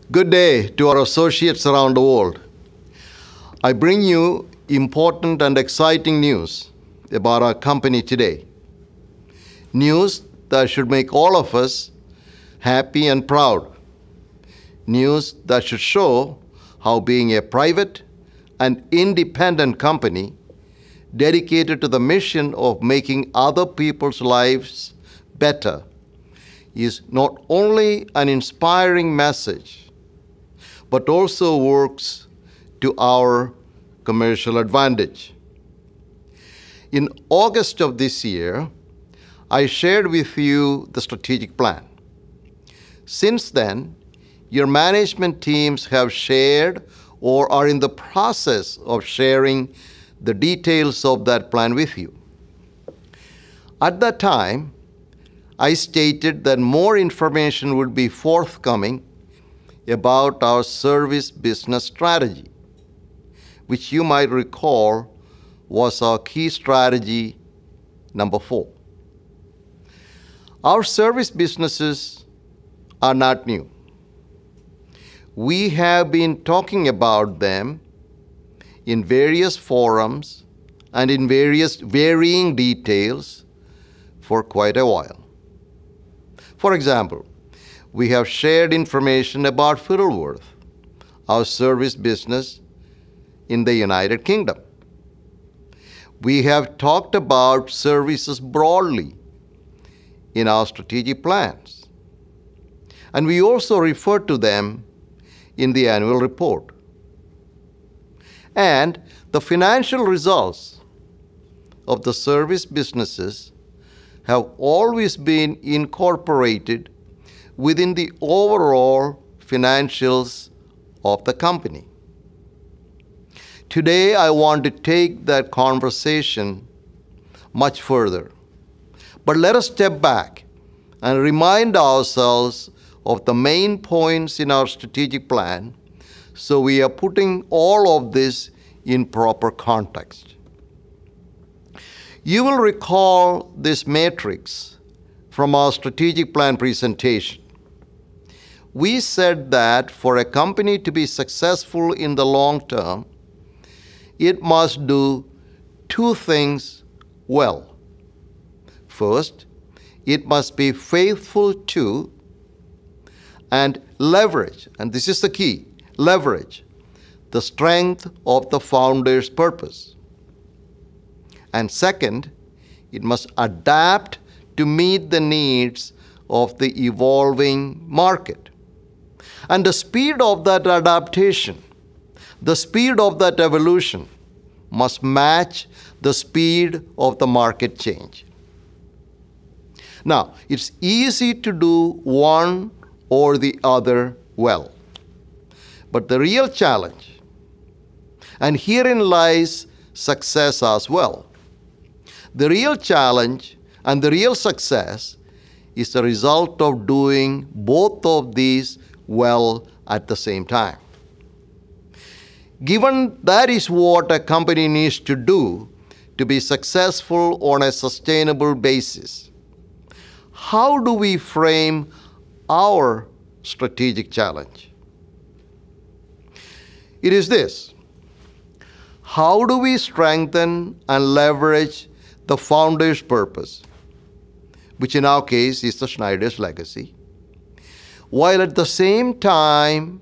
Good day to our associates around the world. I bring you important and exciting news about our company today. News that should make all of us happy and proud. News that should show how being a private and independent company dedicated to the mission of making other people's lives better is not only an inspiring message, but also works to our commercial advantage. In August of this year, I shared with you the strategic plan. Since then, your management teams have shared or are in the process of sharing the details of that plan with you. At that time, I stated that more information would be forthcoming about our service business strategy, which you might recall was our key strategy number 4. Our service businesses are not new. We have been talking about them in various forums and in various varying details for quite a while. For example, we have shared information about Fiddleworth, our service business in the United Kingdom. We have talked about services broadly in our strategic plans, and we also refer to them in the annual report. And the financial results of the service businesses have always been incorporated within the overall financials of the company. Today, I want to take that conversation much further. But let us step back and remind ourselves of the main points in our strategic plan so we are putting all of this in proper context. You will recall this matrix from our strategic plan presentation. We said that for a company to be successful in the long term, it must do 2 things well. First, it must be faithful to and leverage, and this is the key, leverage the strength of the founder's purpose. And second, it must adapt to meet the needs of the evolving market. And the speed of that adaptation, the speed of that evolution must match the speed of the market change. Now, it's easy to do one or the other well. But the real challenge, and herein lies success as well, the real challenge and the real success is the result of doing both of these well at the same time. Given that is what a company needs to do to be successful on a sustainable basis, how do we frame our strategic challenge? It is this: how do we strengthen and leverage the founder's purpose, which in our case is the Schneider's legacy, while at the same time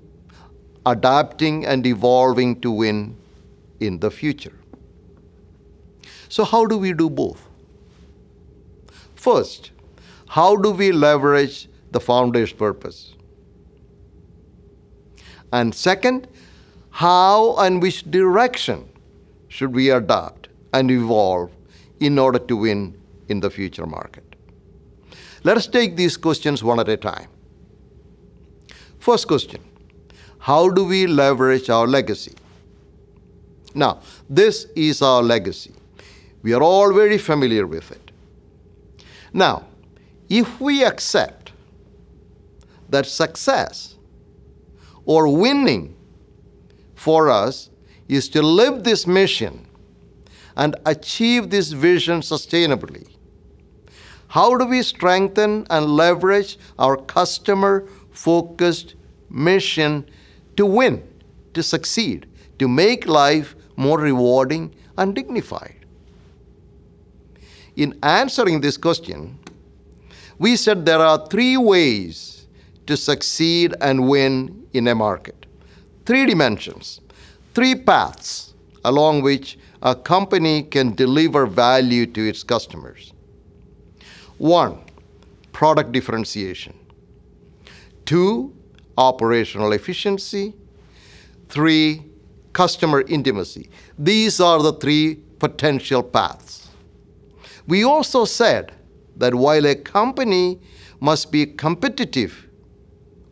adapting and evolving to win in the future? So how do we do both? First, how do we leverage the founder's purpose? And second, how and which direction should we adopt and evolve in order to win in the future market? Let us take these questions one at a time. First question: how do we leverage our legacy? Now, this is our legacy. We are all very familiar with it. Now, if we accept that success or winning for us is to live this mission and achieve this vision sustainably, how do we strengthen and leverage our customer-focused mission to win, to succeed, to make life more rewarding and dignified? In answering this question, we said there are three ways to succeed and win in a market. Three dimensions, three paths along which a company can deliver value to its customers. 1, product differentiation. 2, operational efficiency. 3, customer intimacy. These are the three potential paths. We also said that while a company must be competitive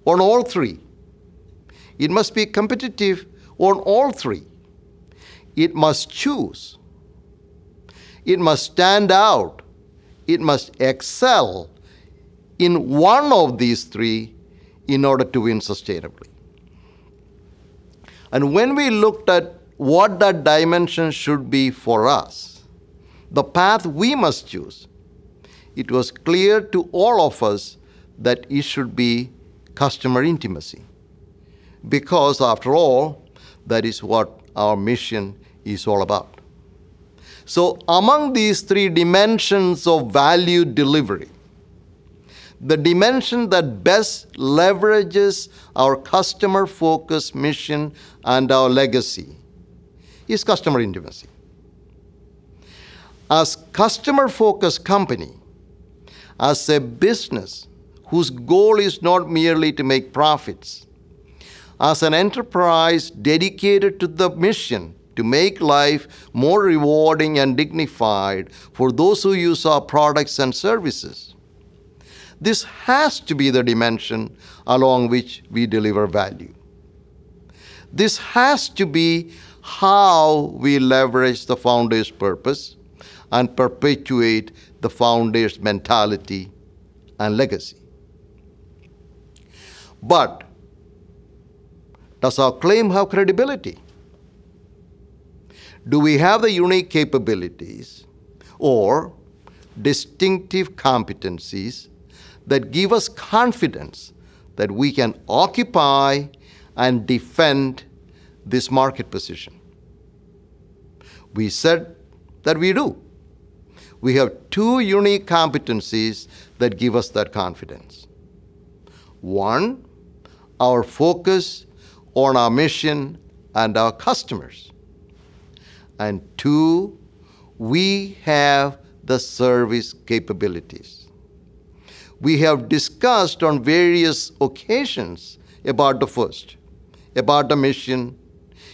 on all three, it must be competitive on all three. It must choose. It must stand out. It must excel in one of these three in order to win sustainably. And when we looked at what that dimension should be for us, the path we must choose, it was clear to all of us that it should be customer intimacy. Because after all, that is what our mission is all about. So among these three dimensions of value delivery, the dimension that best leverages our customer-focused mission and our legacy is customer intimacy. As customer-focused company, as a business whose goal is not merely to make profits, as an enterprise dedicated to the mission to make life more rewarding and dignified for those who use our products and services, this has to be the dimension along which we deliver value. This has to be how we leverage the founder's purpose and perpetuate the founder's mentality and legacy. But does our claim have credibility? Do we have the unique capabilities or distinctive competencies that give us confidence that we can occupy and defend this market position? We said that we do. We have two unique competencies that give us that confidence. 1, our focus on our mission and our customers. And 2, we have the service capabilities. We have discussed on various occasions about the first, about the mission,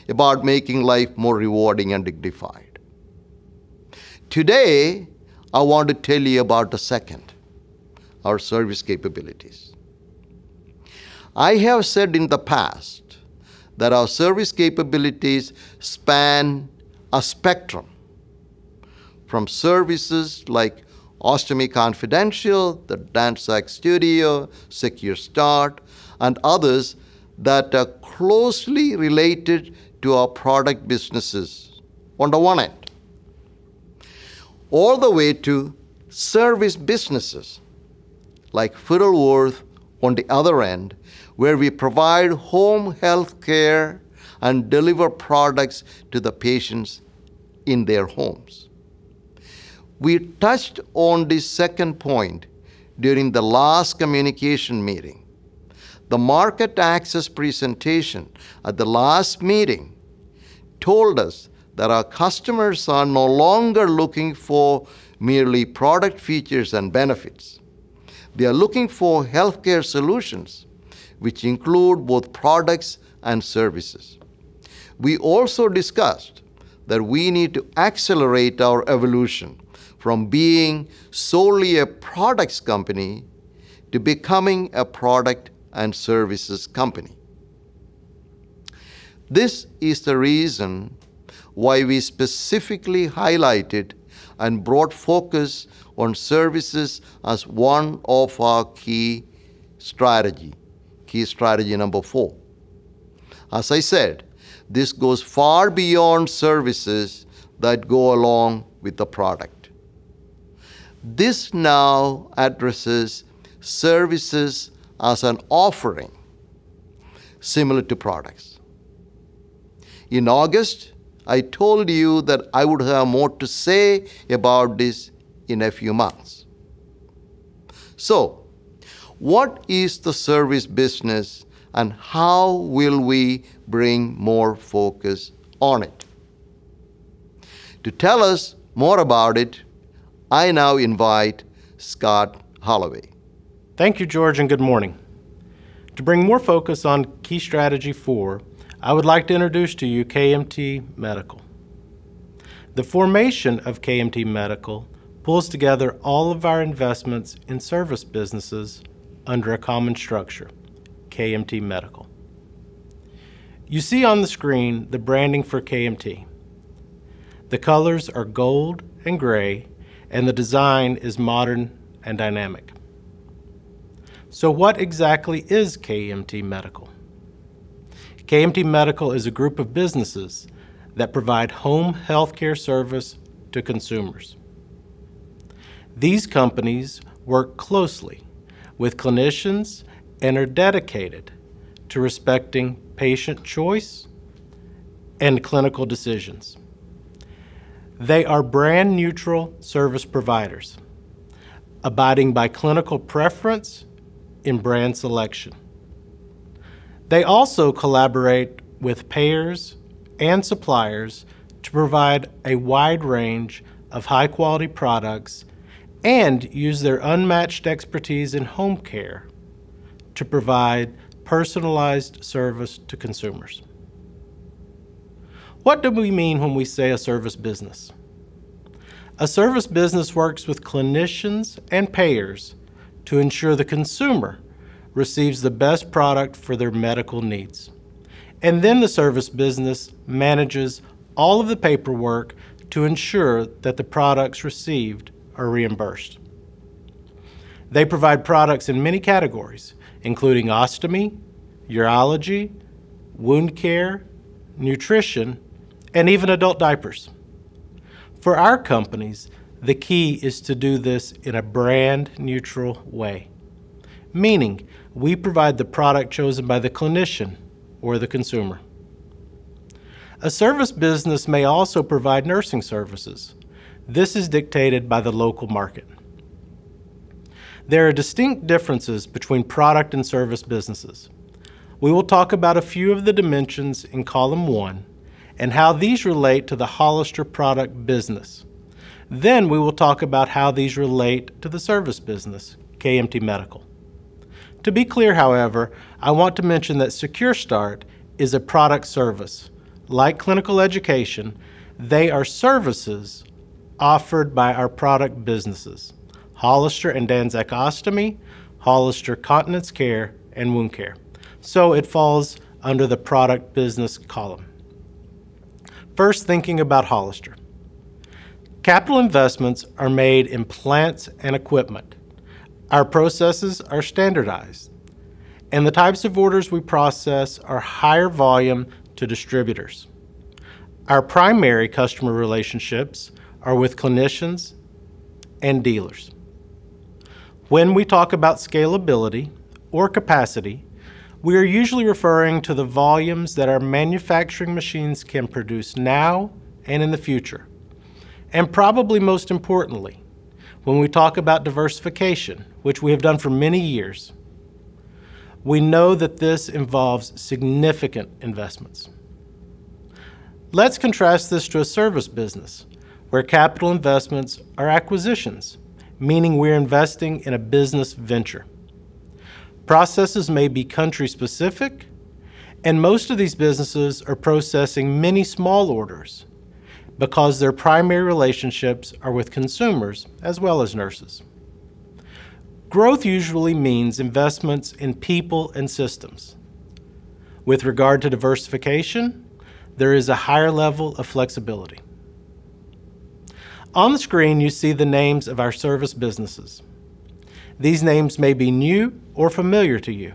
about making life more rewarding and dignified. Today, I want to tell you about the second, our service capabilities. I have said in the past that our service capabilities span a spectrum from services like Ostomy Confidential, the Dance Studio, Secure Start, and others that are closely related to our product businesses on the one end, all the way to service businesses like Fiddleworth on the other end, where we provide home health care and deliver products to the patients in their homes. We touched on this second point during the last communication meeting. The market access presentation at the last meeting told us that our customers are no longer looking for merely product features and benefits. They are looking for healthcare solutions, which include both products and services. We also discussed that we need to accelerate our evolution from being solely a products company to becoming a product and services company. This is the reason why we specifically highlighted and brought focus on services as one of our key strategy number 4. As I said, this goes far beyond services that go along with the product. This now addresses services as an offering similar to products. In August, I told you that I would have more to say about this in a few months. So, what is the service business and how will we bring more focus on it? To tell us more about it, I now invite Scott Holloway. Thank you, George, and good morning. To bring more focus on Key Strategy 4, I would like to introduce to you KMT Medical. The formation of KMT Medical pulls together all of our investments in service businesses under a common structure, KMT Medical. You see on the screen the branding for KMT. The colors are gold and gray, and the design is modern and dynamic. So what exactly is KMT Medical? KMT Medical is a group of businesses that provide home healthcare service to consumers. These companies work closely with clinicians and are dedicated to respecting patient choice and clinical decisions. They are brand neutral service providers, abiding by clinical preference in brand selection. They also collaborate with payers and suppliers to provide a wide range of high-quality products and use their unmatched expertise in home care to provide personalized service to consumers. What do we mean when we say a service business? A service business works with clinicians and payers to ensure the consumer receives the best product for their medical needs. And then the service business manages all of the paperwork to ensure that the products received are reimbursed. They provide products in many categories, including ostomy, urology, wound care, nutrition, and even adult diapers. For our companies, the key is to do this in a brand neutral way, meaning we provide the product chosen by the clinician or the consumer. A service business may also provide nursing services. This is dictated by the local market. There are distinct differences between product and service businesses. We will talk about a few of the dimensions in column 1 and how these relate to the Hollister product business. Then we will talk about how these relate to the service business, KMT Medical. To be clear, however, I want to mention that Secure Start is a product service. Like clinical education, they are services offered by our product businesses, Hollister and Danzak Ostomy, Hollister Continence Care, and Wound Care. So it falls under the product business column. First, thinking about Hollister. Capital investments are made in plants and equipment. Our processes are standardized, and the types of orders we process are higher volume to distributors. Our primary customer relationships are with clinicians and dealers. When we talk about scalability or capacity, we are usually referring to the volumes that our manufacturing machines can produce now and in the future. And probably most importantly, when we talk about diversification, which we have done for many years, we know that this involves significant investments. Let's contrast this to a service business, where capital investments are acquisitions, meaning we're investing in a business venture. Processes may be country-specific, and most of these businesses are processing many small orders because their primary relationships are with consumers as well as nurses. Growth usually means investments in people and systems. With regard to diversification, there is a higher level of flexibility. On the screen, you see the names of our service businesses. These names may be new or familiar to you.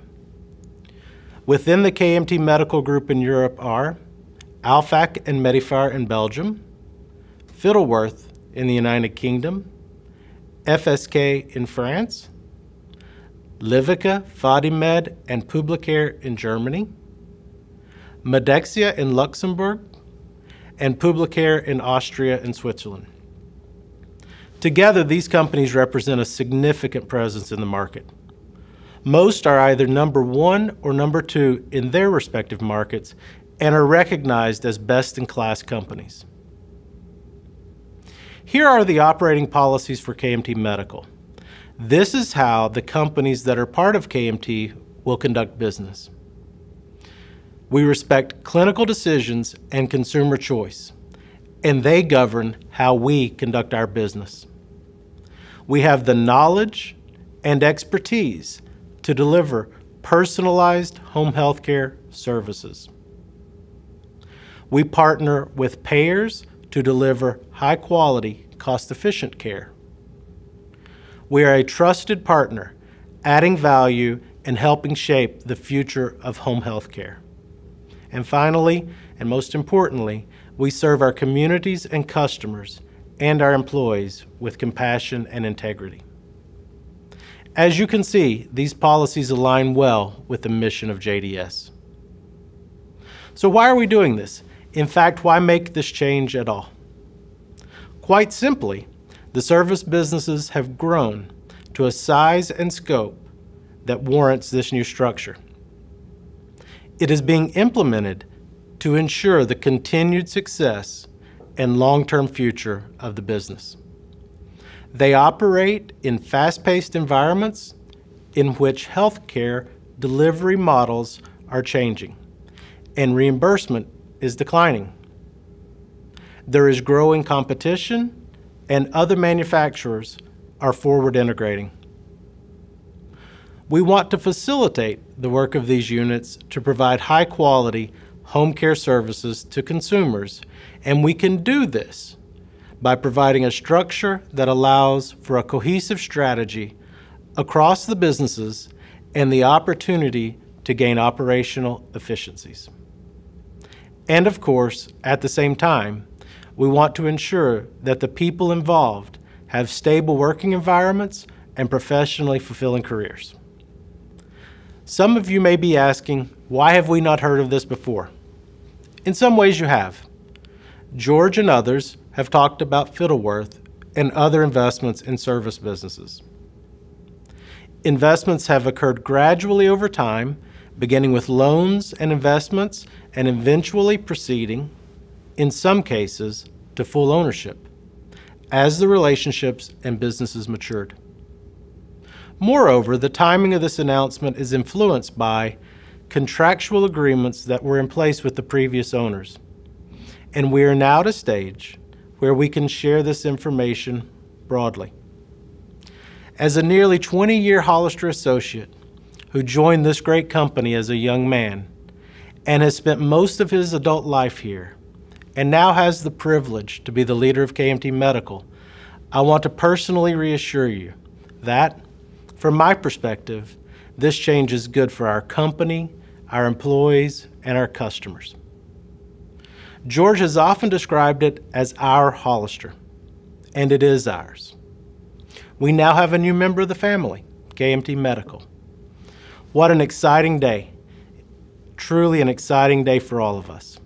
Within the KMT Medical Group in Europe are Alfac and Medifar in Belgium, Fiddleworth in the United Kingdom, FSK in France, Livica, Fadimed, and Publicare in Germany, Medexia in Luxembourg, and Publicare in Austria and Switzerland. Together, these companies represent a significant presence in the market. Most are either number one or number two in their respective markets and are recognized as best-in-class companies. Here are the operating policies for KMT Medical. This is how the companies that are part of KMT will conduct business. We respect clinical decisions and consumer choice, and they govern how we conduct our business. We have the knowledge and expertise to deliver personalized home health care services. We partner with payers to deliver high-quality, cost-efficient care. We are a trusted partner, adding value and helping shape the future of home health care. And finally, and most importantly, we serve our communities and customers and our employees with compassion and integrity. As you can see, these policies align well with the mission of JDS. So why are we doing this? In fact, why make this change at all? Quite simply, the service businesses have grown to a size and scope that warrants this new structure. It is being implemented to ensure the continued success and long-term future of the business. They operate in fast-paced environments in which healthcare delivery models are changing and reimbursement is declining. There is growing competition and other manufacturers are forward integrating. We want to facilitate the work of these units to provide high-quality home care services to consumers, and we can do this by providing a structure that allows for a cohesive strategy across the businesses and the opportunity to gain operational efficiencies. And of course, at the same time, we want to ensure that the people involved have stable working environments and professionally fulfilling careers. Some of you may be asking, why have we not heard of this before? In some ways you have. George and others have talked about Fiddleworth and other investments in service businesses. Investments have occurred gradually over time, beginning with loans and investments and eventually proceeding, in some cases, to full ownership, as the relationships and businesses matured. Moreover, the timing of this announcement is influenced by contractual agreements that were in place with the previous owners. And we are now at a stage where we can share this information broadly. As a nearly 20-year Hollister associate who joined this great company as a young man and has spent most of his adult life here and now has the privilege to be the leader of KMT Medical, I want to personally reassure you that, from my perspective, this change is good for our company, our employees, and our customers. George has often described it as our Hollister, and it is ours. We now have a new member of the family, KMT Medical. What an exciting day. Truly an exciting day for all of us.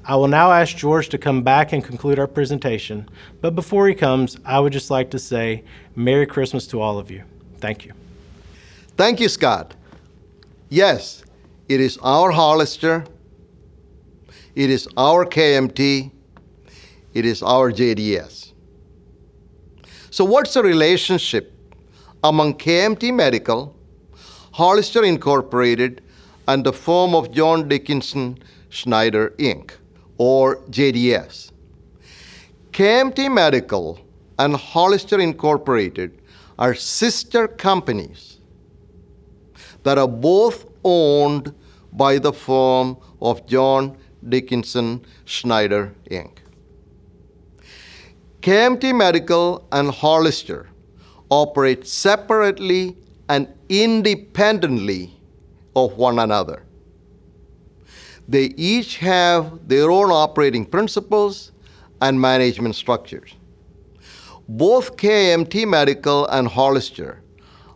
I will now ask George to come back and conclude our presentation, but before he comes, I would just like to say Merry Christmas to all of you. Thank you. Thank you, Scott. Yes, it is our Hollister, it is our KMT, it is our JDS. So what's the relationship among KMT Medical, Hollister Incorporated, and the firm of John Dickinson Schneider, Inc., or JDS? KMT Medical and Hollister Incorporated are sister companies that are both owned by the firm of John Dickinson Schneider, Inc. KMT Medical and Hollister operate separately and independently of one another. They each have their own operating principles and management structures. Both KMT Medical and Hollister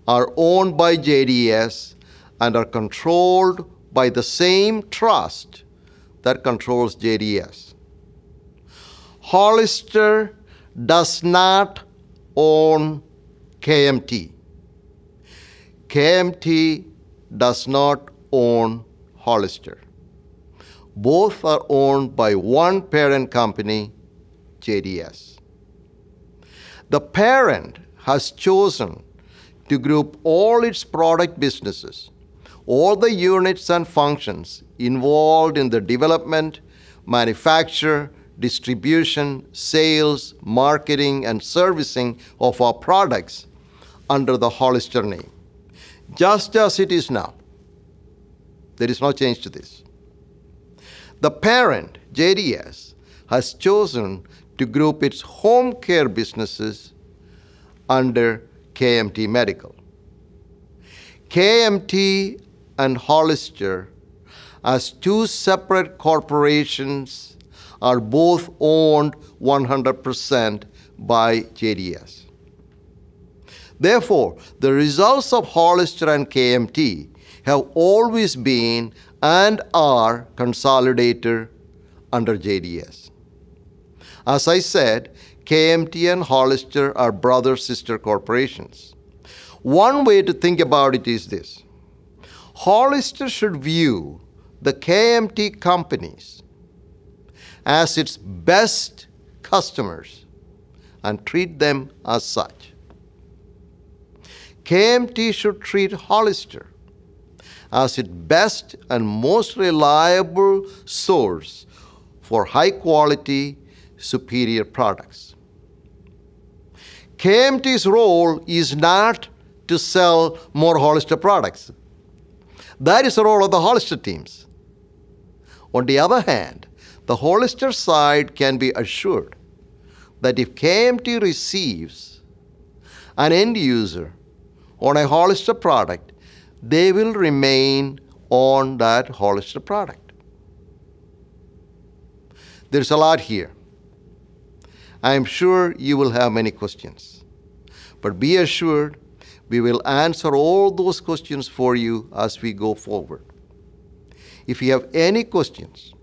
are owned by JDS and are controlled by the same trust that controls JDS. Hollister does not own KMT. KMT does not own Hollister. Both are owned by one parent company, JDS. The parent has chosen to group all its product businesses, all the units and functions involved in the development, manufacture, distribution, sales, marketing, and servicing of our products under the Hollister name, just as it is now. There is no change to this. The parent, JDS, has chosen to group its home care businesses under KMT Medical. KMT and Hollister, as two separate corporations, are both owned 100% by JDS. Therefore, the results of Hollister and KMT have always been and are consolidated under JDS. As I said, KMT and Hollister are brother-sister corporations. One way to think about it is this: Hollister should view the KMT companies as its best customers and treat them as such. KMT should treat Hollister as its best and most reliable source for high-quality, superior products. KMT's role is not to sell more Hollister products. That is the role of the Hollister teams. On the other hand, the Hollister side can be assured that if KMT receives an end user on a Hollister product, they will remain on that Hollister product. There's a lot here. I am sure you will have many questions, but be assured we will answer all those questions for you as we go forward. If you have any questions,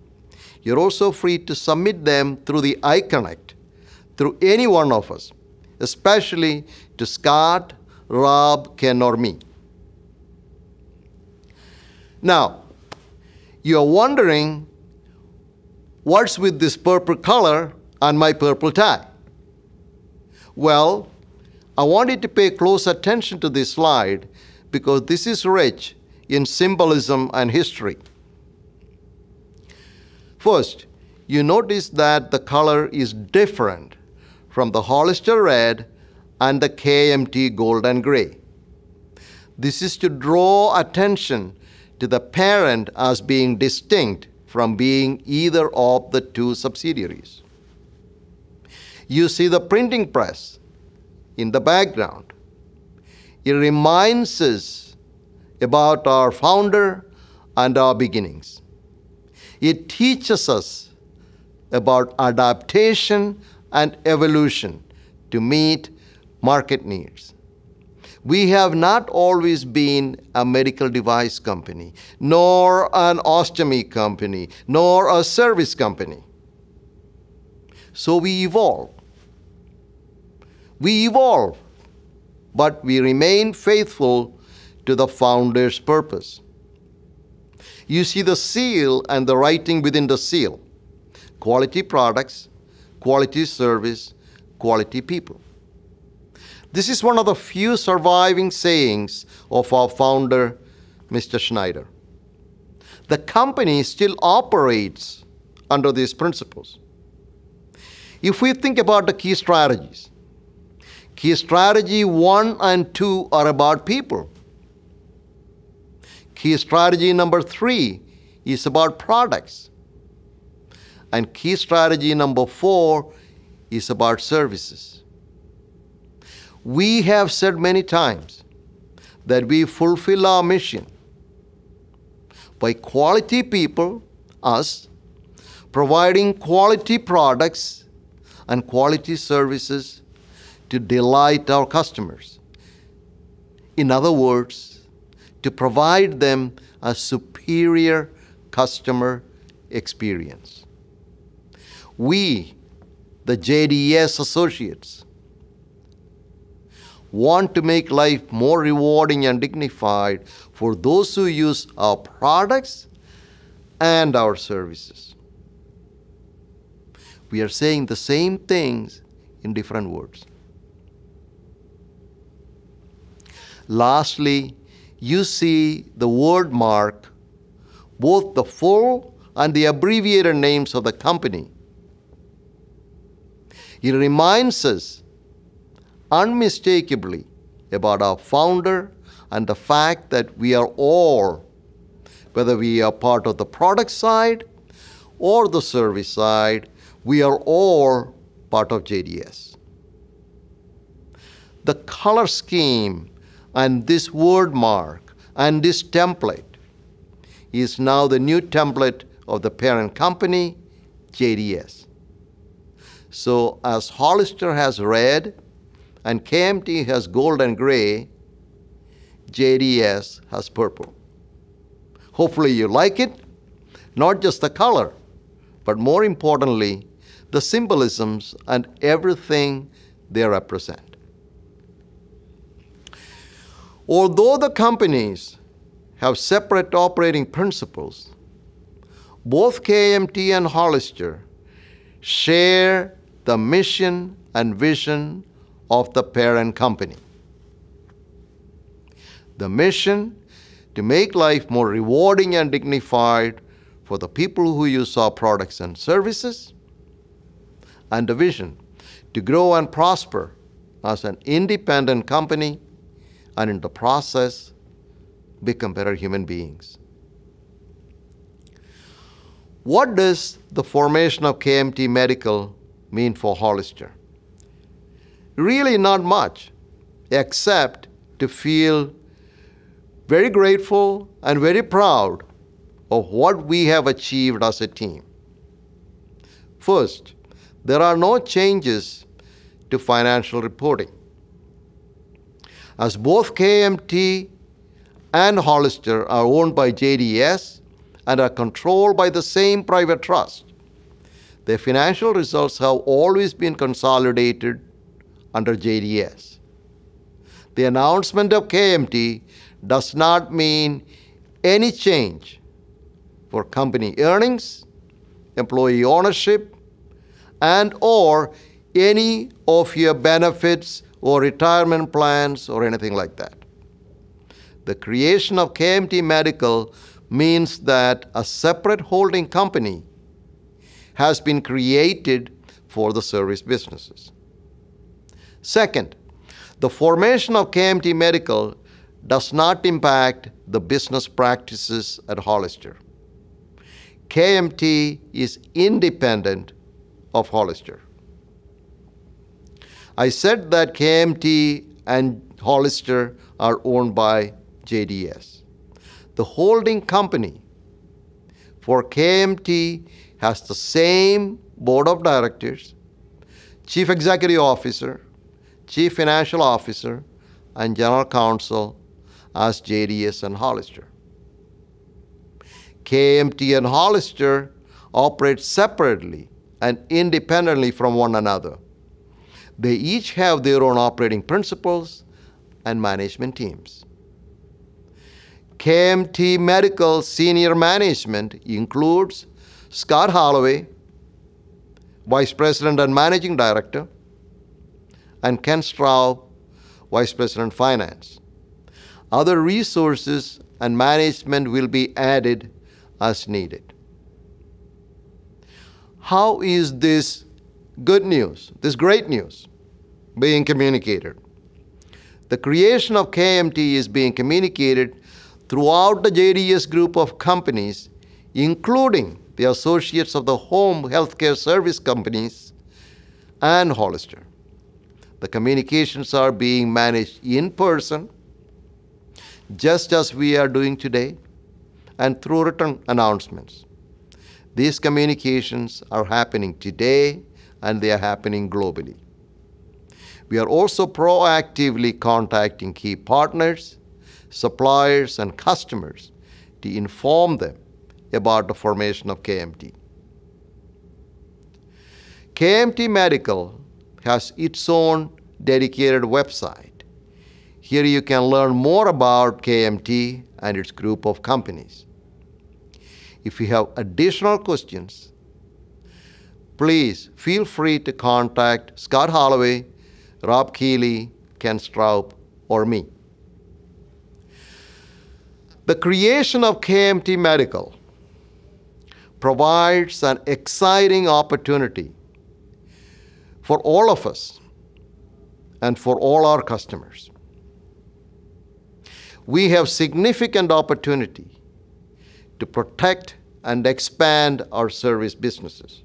you're also free to submit them through the iConnect, through any one of us, especially to Scott, Rob, Ken, or me. Now, you're wondering what's with this purple color and my purple tie? Well, I want you to pay close attention to this slide because this is rich in symbolism and history. First, you notice that the color is different from the Hollister red and the KMT gold and gray. This is to draw attention to the parent as being distinct from being either of the two subsidiaries. You see the printing press in the background. It reminds us about our founder and our beginnings. It teaches us about adaptation and evolution to meet market needs. We have not always been a medical device company, nor an ostomy company, nor a service company. So we evolve. We evolve, but we remain faithful to the founder's purpose. You see the seal and the writing within the seal: quality products, quality service, quality people. This is one of the few surviving sayings of our founder, Mr. Schneider. The company still operates under these principles. If we think about the key strategies, key strategy 1 and 2 are about people. Key strategy number 3 is about products. And key strategy number 4 is about services. We have said many times that we fulfill our mission by quality people, us, providing quality products and quality services to delight our customers. In other words, to provide them a superior customer experience. We, the JDS associates, want to make life more rewarding and dignified for those who use our products and our services. We are saying the same things in different words. Lastly, you see the word mark, both the full and the abbreviated names of the company. It reminds us unmistakably about our founder and the fact that we are all, whether we are part of the product side or the service side, we are all part of JDS. The color scheme and this word mark and this template is now the new template of the parent company, JDS. So as Hollister has red and KMT has gold and gray, JDS has purple. Hopefully you like it, not just the color, but more importantly, the symbolisms and everything they represent. Although the companies have separate operating principles, both KMT and Hollister share the mission and vision of the parent company. The mission to make life more rewarding and dignified for the people who use our products and services, and the vision to grow and prosper as an independent company and in the process become better human beings. What does the formation of KMT Medical mean for Hollister? Really not much, except to feel very grateful and very proud of what we have achieved as a team. First, there are no changes to financial reporting. As both KMT and Hollister are owned by JDS and are controlled by the same private trust, their financial results have always been consolidated under JDS. The announcement of KMT does not mean any change for company earnings, employee ownership, and or any of your benefits or retirement plans or anything like that. The creation of KMT Medical means that a separate holding company has been created for the service businesses. Second, the formation of KMT Medical does not impact the business practices at Hollister. KMT is independent of Hollister. I said that KMT and Hollister are owned by JDS. The holding company for KMT has the same board of directors, chief executive officer, chief financial officer, and general counsel as JDS and Hollister. KMT and Hollister operate separately and independently from one another. They each have their own operating principles and management teams. KMT Medical senior management includes Scott Holloway, Vice President and Managing Director, and Ken Straub, Vice President Finance. Other resources and management will be added as needed. How is this good news, this great news, being communicated? The creation of KMT is being communicated throughout the JDS group of companies, including the associates of the home healthcare service companies and Hollister. The communications are being managed in person, just as we are doing today, and through written announcements. These communications are happening today, and they are happening globally. We are also proactively contacting key partners, suppliers, and customers to inform them about the formation of KMT. KMT Medical has its own dedicated website. Here you can learn more about KMT and its group of companies. If you have additional questions, please feel free to contact Scott Holloway, Rob Keeley, Ken Straub, or me. The creation of KMT Medical provides an exciting opportunity for all of us and for all our customers. We have significant opportunity to protect and expand our service businesses.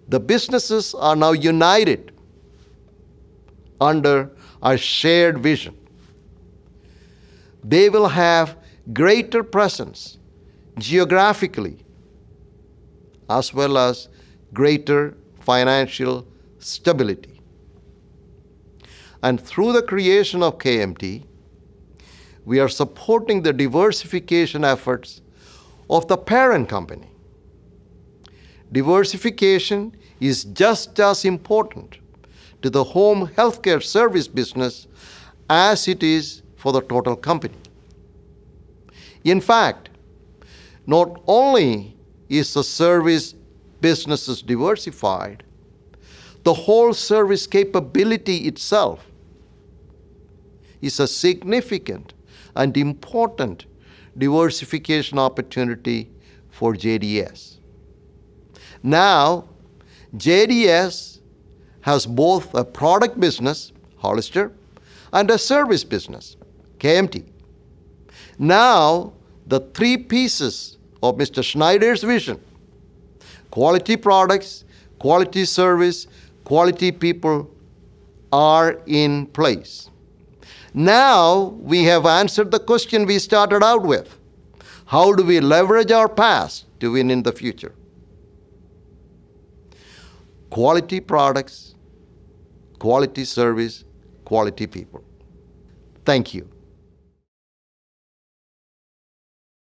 The businesses are now united under a shared vision. They will have greater presence geographically as well as greater financial stability. And through the creation of KMT, we are supporting the diversification efforts of the parent company. Diversification is just as important to the home healthcare service business as it is for the total company. In fact, not only is the service businesses diversified, the whole service capability itself is a significant and important diversification opportunity for JDS. Now, JDS has both a product business, Hollister, and a service business, KMT. Now, the three pieces of Mr. Schneider's vision, quality products, quality service, quality people, are in place. Now we have answered the question we started out with. How do we leverage our past to win in the future? Quality products, quality service, quality people. Thank you.